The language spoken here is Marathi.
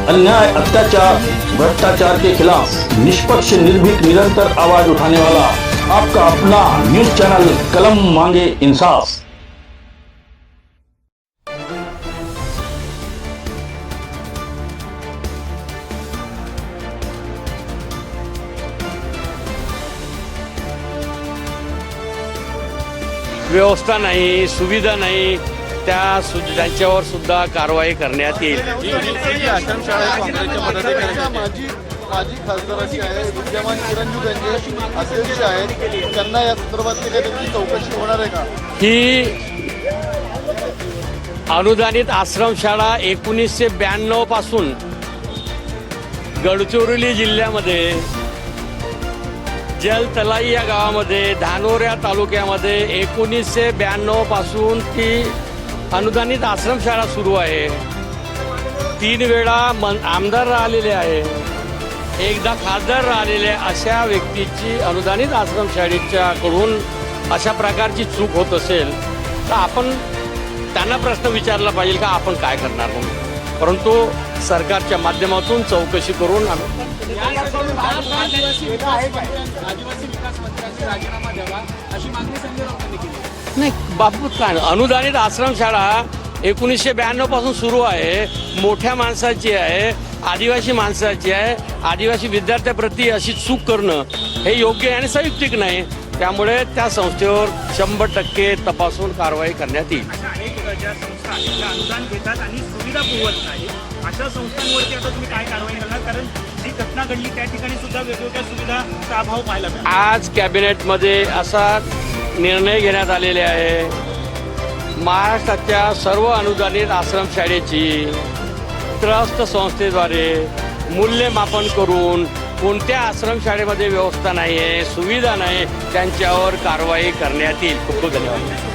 अन्याय, अत्याचार, भ्रष्टाचार के खिलाफ निष्पक्ष, निर्भीक, निरंतर आवाज उठाने वाला आपका अपना न्यूज चैनल कलम मांगे इंसाफ। व्यवस्था नाही, सुविधा नाही, त्यांच्यावर सुद्धा कारवाई करण्यात येईल। माजी खासदार असे आहे, विद्यमान चिरंजीव त्यांचे अध्यक्ष आहेत, त्यांना या संदर्भातली काही त्यांची चौकशी होणार आहे का? ही अनुदानित आश्रमशाळा 1992 पासून गडचिरोली जिल्ह्यामध्ये जलतलाई या गावामध्ये धानोऱ्या तालुक्यामध्ये 1992 पासून ती अनुदानित आश्रमशाळा सुरू आहे। 3 वेळा आमदार राहिलेले आहे, एकदा खासदार राहिलेले, अशा व्यक्तीची अनुदानित आश्रमशाळेच्याकडून अशा प्रकारची चूक होत असेल तर आपण त्यांना प्रश्न विचारला पाहिजे का आपण काय करणार म्हणून। परंतु सरकारच्या माध्यमातून चौकशी करून नाही बाबूत काय अनुदानित आश्रमशाळा 1992 पासून सुरू आहे, मोठ्या माणसाची आहे, आदिवासी माणसाची आहे। आदिवासी विद्यार्थ्याप्रती अशी चूक करणं हे योग्य आहे आणि संयुक्तिक नाही, त्यामुळे त्या संस्थेवर 100% तपासून कारवाई करण्यात येईल। ज्या संस्था अनुदान घेतात आणि सुविधा पुरवत नाही अशा संस्थांवरती आता तुम्ही काय कारवाई करणार? कारण जी घटना घडली त्या ठिकाणी सुद्धा वेगवेगळ्या सुविधांचा अभाव पाहायला मिळाला। आज कॅबिनेटमध्ये असा निर्णय घेण्यात आलेले आहे, महाराष्ट्राच्या सर्व अनुदानित आश्रमशाळेची ट्रस्ट संस्थेद्वारे मूल्यमापन करून कोणत्या आश्रमशाळेमध्ये व्यवस्था नाही आहे, सुविधा नाही, त्यांच्यावर कारवाई करण्यात येईल। खूप खूप धन्यवाद।